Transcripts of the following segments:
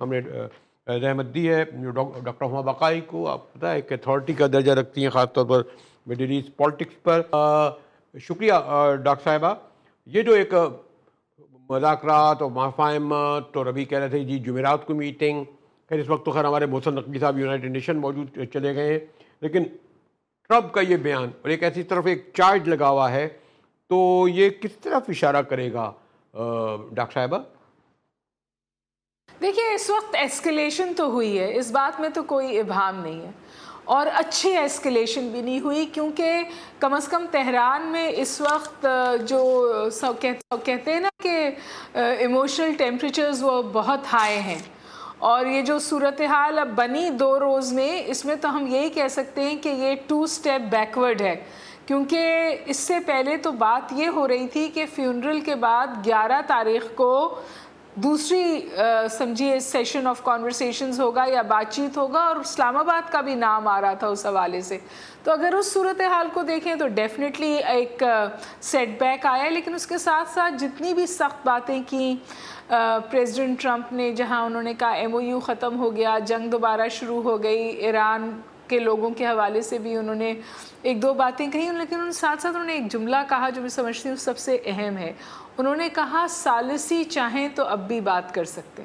ہم نے رحمت دی ہے ڈاکٹر ہما بقائی کو. آپ پتہ ہے ایک اتھارٹی کا درجہ رکھتی ہیں خاص طور پر مڈل ایسٹ پالیٹکس پر. شکریہ ڈاکٹر صاحبہ. یہ جو ایک مذاکرات اور مفاہمت، اور ابھی کہہ رہے تھے جی جمعرات کو میٹنگ، خیر اس وقت تو خیر ہمارے محسن نقوی صاحب یونائٹڈ نیشن موجود چلے گئے ہیں، لیکن ٹرمپ کا یہ بیان اور ایک ایسی طرف ایک چارج لگا ہوا ہے، تو یہ کس طرف اشارہ کرے گا ڈاکٹر صاحبہ؟ دیکھیے اس وقت ایسکیلیشن تو ہوئی ہے، اس بات میں تو کوئی ابہام نہیں ہے، اور اچھی ایسکیلیشن بھی نہیں ہوئی، کیونکہ کم از کم تہران میں اس وقت جو کہتے ہیں نا کہ ایموشنل ٹیمپریچرز وہ بہت ہائی ہیں، اور یہ جو صورتحال اب بنی 2 روز میں، اس میں تو ہم یہی کہہ سکتے ہیں کہ یہ 2 اسٹیپ بیکورڈ ہے. کیونکہ اس سے پہلے تو بات یہ ہو رہی تھی کہ فیونرل کے بعد 11 تاریخ کو دوسری سمجھیے سیشن آف کانورسیشنز ہوگا یا بات چیت ہوگا، اور اسلام آباد کا بھی نام آ رہا تھا اس حوالے سے. تو اگر اس صورتحال کو دیکھیں تو ڈیفینیٹلی ایک سیٹ بیک آیا. لیکن اس کے ساتھ ساتھ جتنی بھی سخت باتیں کی پریزیڈنٹ ٹرمپ نے، جہاں انہوں نے کہا MOU ختم ہو گیا، جنگ دوبارہ شروع ہو گئی، ایران کے لوگوں کے حوالے سے بھی انہوں نے 1-2 باتیں کہیں، لیکن ان ساتھ ساتھ انہوں نے ایک جملہ کہا جو میں سمجھتی ہوں سب سے اہم ہے. انہوں نے کہا ثالثی چاہیں تو اب بھی بات کر سکتے.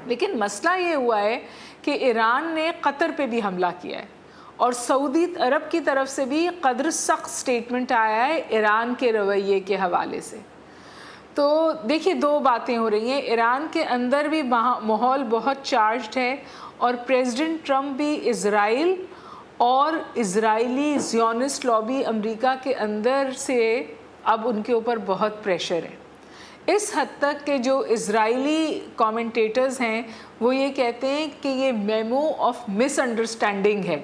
لیکن مسئلہ یہ ہوا ہے کہ ایران نے قطر پہ بھی حملہ کیا ہے، اور سعودی عرب کی طرف سے بھی قدر سخت سٹیٹمنٹ آیا ہے ایران کے رویے کے حوالے سے. تو دیکھیے 2 باتیں ہو رہی ہیں. ایران کے اندر بھی ماحول بہت چارجڈ ہے، اور پریزیڈنٹ ٹرمپ بھی اسرائیل اور اسرائیلی زیونسٹ لابی امریکہ کے اندر سے اب ان کے اوپر بہت پریشر ہے. اس حد تک کہ جو اسرائیلی کامنٹیٹرز ہیں وہ یہ کہتے ہیں کہ یہ میمو آف مس انڈرسٹینڈنگ ہے،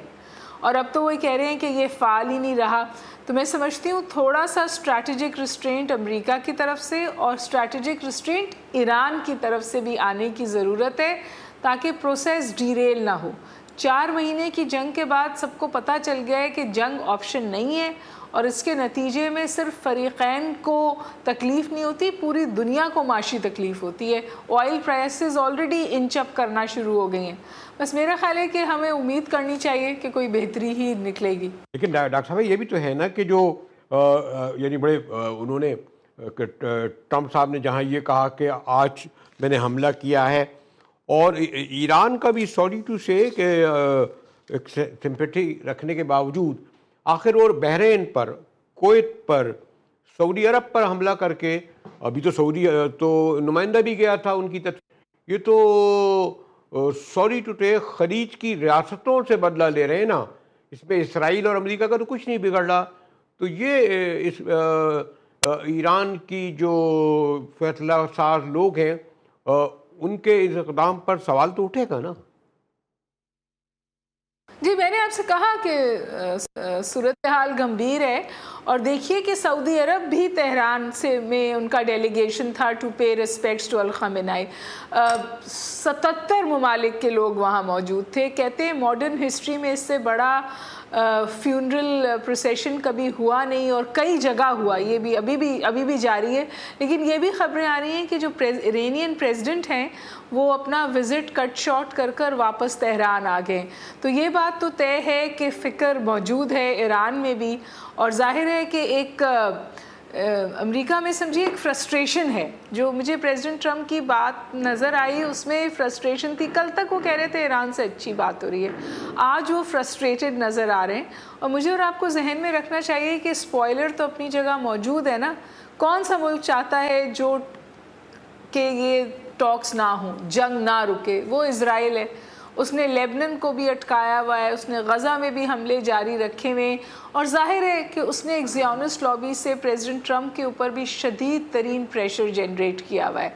اور اب تو وہ کہہ رہے ہیں کہ یہ فعال ہی نہیں رہا. تو میں سمجھتی ہوں تھوڑا سا اسٹریٹجک ریسٹرینٹ امریکہ کی طرف سے اور اسٹریٹجک ریسٹرینٹ ایران کی طرف سے بھی آنے کی ضرورت ہے، تاکہ پروسیس ڈیریل نہ ہو. 4 مہینے کی جنگ کے بعد سب کو پتہ چل گیا ہے کہ جنگ آپشن نہیں ہے، اور اس کے نتیجے میں صرف فریقین کو تکلیف نہیں ہوتی، پوری دنیا کو معاشی تکلیف ہوتی ہے. آئل پرائسز آلریڈی انچ اپ کرنا شروع ہو گئی ہیں. بس میرا خیال ہے کہ ہمیں امید کرنی چاہیے کہ کوئی بہتری ہی نکلے گی. لیکن ڈاکٹر صاحب یہ بھی تو ہے نا کہ جو یعنی بڑے انہوں نے ٹرمپ صاحب نے جہاں یہ کہا کہ آج میں نے حملہ کیا ہے، اور ایران کا بھی سوری ٹو سے کہ ایک سمپیٹھی رکھنے کے باوجود آخر اور بحرین پر، کویت پر، سعودی عرب پر حملہ کر کے، ابھی تو سعودی تو نمائندہ بھی گیا تھا ان کی یہ تو سوری ٹو ٹیک خلیج کی ریاستوں سے بدلہ لے رہے ہیں نا. اس میں اسرائیل اور امریکہ کا تو کچھ نہیں بگڑ رہا. تو یہ اس ایران کی جو فیصلہ ساز لوگ ہیں ان کے اس اقدام پر سوال تو اٹھے گا نا. جی میں نے آپ سے کہا کہ صورتحال گمبھیر ہے، اور دیکھیے کہ سعودی عرب بھی تہران سے میں ان کا ڈیلیگیشن تھا ٹو پے ریسپیکٹس ٹو الخامنائی. 77 ممالک کے لوگ وہاں موجود تھے. کہتے ہیں ماڈرن ہسٹری میں اس سے بڑا فیونرل پروسیشن کبھی ہوا نہیں، اور کئی جگہ ہوا، یہ بھی ابھی بھی جاری ہے. لیکن یہ بھی خبریں آ رہی ہیں کہ جو ایرانین پریزیڈنٹ ہیں وہ اپنا وزٹ کٹ شارٹ کر واپس تہران آ گئے. تو یہ بات تو طے ہے کہ فکر موجود ہے ایران میں بھی، اور ظاہر ہے کہ ایک امریکہ میں سمجھیے ایک فرسٹریشن ہے. جو مجھے پریزیڈنٹ ٹرمپ کی بات نظر آئی اس میں فرسٹریشن تھی. کل تک وہ کہہ رہے تھے ایران سے اچھی بات ہو رہی ہے، آج وہ فرسٹریٹڈ نظر آ رہے ہیں. اور مجھے اور آپ کو ذہن میں رکھنا چاہیے کہ اسپوائلر تو اپنی جگہ موجود ہے نا. کون سا ملک چاہتا ہے جو کہ یہ ٹاکس نہ ہوں، جنگ نہ رکے؟ وہ اسرائیل ہے. اس نے لیبنن کو بھی اٹکایا ہوا ہے، اس نے غزہ میں بھی حملے جاری رکھے ہوئے، اور ظاہر ہے کہ اس نے ایک زیونسٹ لابی سے پریزیڈنٹ ٹرمپ کے اوپر بھی شدید ترین پریشر جنریٹ کیا ہوا ہے.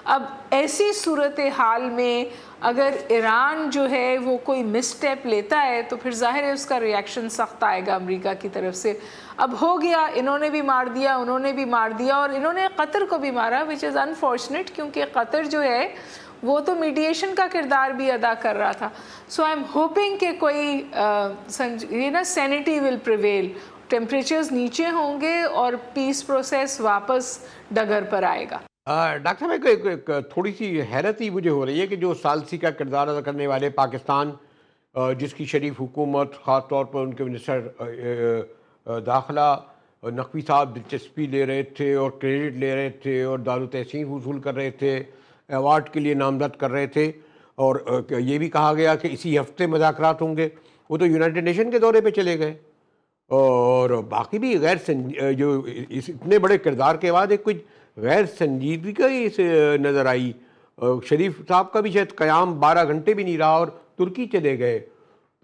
اب ایسی صورتحال میں اگر ایران جو ہے وہ کوئی مس اسٹیپ لیتا ہے تو پھر ظاہر ہے اس کا ریئیکشن سخت آئے گا امریکہ کی طرف سے. اب ہو گیا، انہوں نے بھی مار دیا، انہوں نے بھی مار دیا، اور انہوں نے قطر کو بھی مارا، وچ از انفارچونیٹ، کیونکہ قطر جو ہے وہ تو میڈیشن کا کردار بھی ادا کر رہا تھا. سو آئی ایم ہوپنگ کہ کوئی سینٹی ول پریویل، ٹیمپریچرز نیچے ہوں گے اور پیس پروسیس واپس ڈگر پر آئے گا. ڈاکٹر صاحب ایک تھوڑی سی حیرت ہی مجھے ہو رہی ہے کہ جو ثالثی کا کردار ادا کرنے والے پاکستان، جس کی شریف حکومت، خاص طور پر ان کے منسٹر داخلہ نقوی صاحب دلچسپی لے رہے تھے اور کریڈٹ لے رہے تھے اور دار التحسین وصول کر رہے تھے، ایوارڈ کے لیے نامزد کر رہے تھے، اور یہ بھی کہا گیا کہ اسی ہفتے مذاکرات ہوں گے، وہ تو یونائٹڈ نیشن کے دورے پہ چلے گئے، اور باقی بھی جو اس اتنے بڑے کردار کے بعد ایک کچھ غیر سنجیدگی سے نظر آئی۔ شریف صاحب کا بھی شاید قیام 12 گھنٹے بھی نہیں رہا اور ترکی چلے گئے،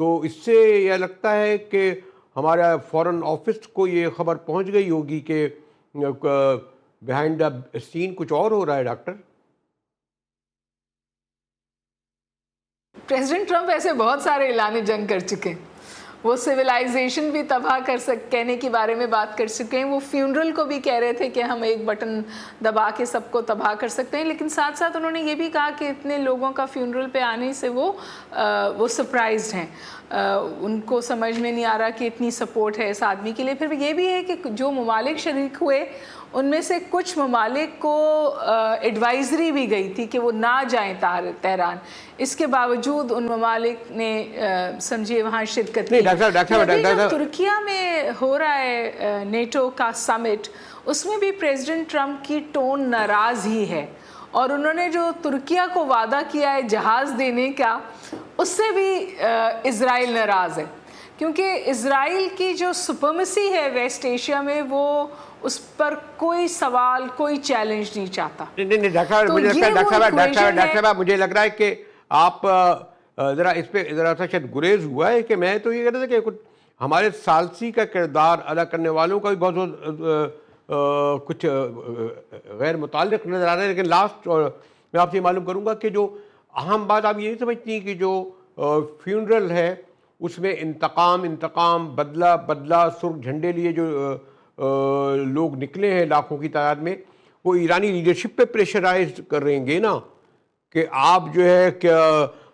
تو اس سے یہ لگتا ہے کہ ہمارا فورن آفس کو یہ خبر پہنچ گئی ہوگی کہ بیہائنڈ دا سین کچھ اور ہو رہا ہے ڈاکٹر۔ پریزیڈنٹ ٹرمپ ایسے بہت سارے اعلان جنگ کر چکے ہیں، وہ سویلائزیشن بھی تباہ کہنے کے بارے میں بات کر چکے ہیں، وہ فیونرل کو بھی کہہ رہے تھے کہ ہم ایک بٹن دبا کے سب کو تباہ کر سکتے ہیں، لیکن ساتھ ساتھ انہوں نے یہ بھی کہا کہ اتنے لوگوں کا فیونرل پہ آنے سے وہ سرپرائزڈ ہیں، ان کو سمجھ میں نہیں آ رہا کہ اتنی سپورٹ ہے اس آدمی کے لیے۔ پھر یہ بھی ہے کہ جو ممالک شریک ہوئے ان میں سے کچھ ممالک کو ایڈوائزری بھی گئی تھی کہ وہ نہ جائیں تہران، اس کے باوجود ان ممالک نے سمجھے وہاں شرکت کی۔ ترکیہ میں ہو رہا ہے نیٹو کا سمٹ، اس میں بھی پریزیڈنٹ ٹرمپ کی ٹون ناراض ہی ہے، اور انہوں نے جو ترکیہ کو وعدہ کیا ہے جہاز دینے کا، اس سے بھی اسرائیل ناراض ہے، کیونکہ اسرائیل کی جو سپرمیسی ہے ویسٹ ایشیا میں، وہ اس پر کوئی سوال، کوئی چیلنج نہیں چاہتا۔ نہیں ڈاکٹر صاحب مجھے لگ رہا ہے کہ آپ ذرا اس پہ ذرا سا شاید گریز ہوا ہے، کہ میں تو یہ کہتا تھا کہ ہمارے ثالثی کا کردار ادا کرنے والوں کا بھی بہت کچھ غیر متعلق نظر آ رہا ہے، لیکن لاسٹ میں آپ سے معلوم کروں گا کہ جو اہم بات آپ یہ سمجھتی ہیں کہ جو فیونرل ہے اس میں انتقام بدلہ سرخ جھنڈے لیے جو لوگ نکلے ہیں لاکھوں کی تعداد میں، وہ ایرانی لیڈرشپ پہ پریشرائز کر رہیں گے نا، کہ آپ جو ہے کہ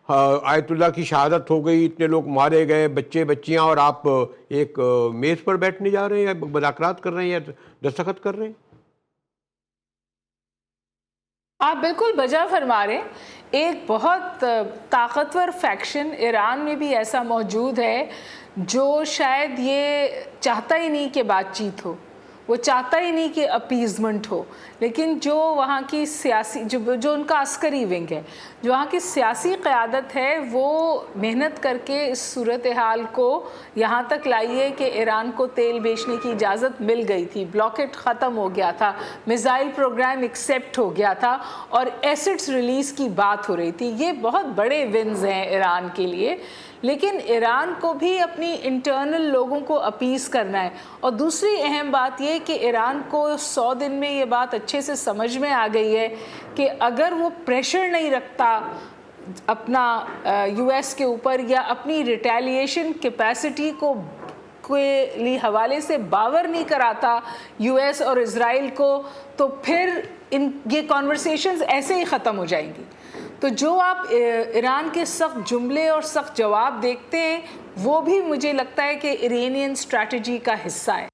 آیت اللہ کی شہادت ہو گئی، اتنے لوگ مارے گئے، بچے بچیاں، اور آپ ایک میز پر بیٹھنے جا رہے ہیں یا مذاکرات کر رہے ہیں یا دستخط کر رہے ہیں۔ آپ بالکل بجا فرما رہے ہیں۔ ایک بہت طاقتور فیکشن ایران میں بھی ایسا موجود ہے جو شاید یہ چاہتا ہی نہیں کہ بات چیت ہو، وہ چاہتا ہی نہیں کہ اپیزمنٹ ہو، لیکن جو وہاں کی سیاسی جو ان کا عسکری ونگ ہے، جو وہاں کی سیاسی قیادت ہے، وہ محنت کر کے اس صورتحال کو یہاں تک لائی ہے کہ ایران کو تیل بیچنے کی اجازت مل گئی تھی، بلاکٹ ختم ہو گیا تھا، میزائل پروگرام ایکسیپٹ ہو گیا تھا، اور ایسڈز ریلیز کی بات ہو رہی تھی۔ یہ بہت بڑے ونز ہیں ایران کے لیے، لیکن ایران کو بھی اپنی انٹرنل لوگوں کو اپیز کرنا ہے۔ اور دوسری اہم بات یہ کہ ایران کو 100 دن میں یہ بات اچھے سے سمجھ میں آ گئی ہے کہ اگر وہ پریشر نہیں رکھتا اپنا یو ایس کے اوپر، یا اپنی ریٹیلیشن کیپیسٹی کو کے حوالے سے باور نہیں کراتا یو ایس اور اسرائیل کو، تو پھر یہ کانورسیشنز ایسے ہی ختم ہو جائیں گی۔ تو جو آپ ایران کے سخت جملے اور سخت جواب دیکھتے ہیں، وہ بھی مجھے لگتا ہے کہ ایرانین اسٹریٹجی کا حصہ ہے۔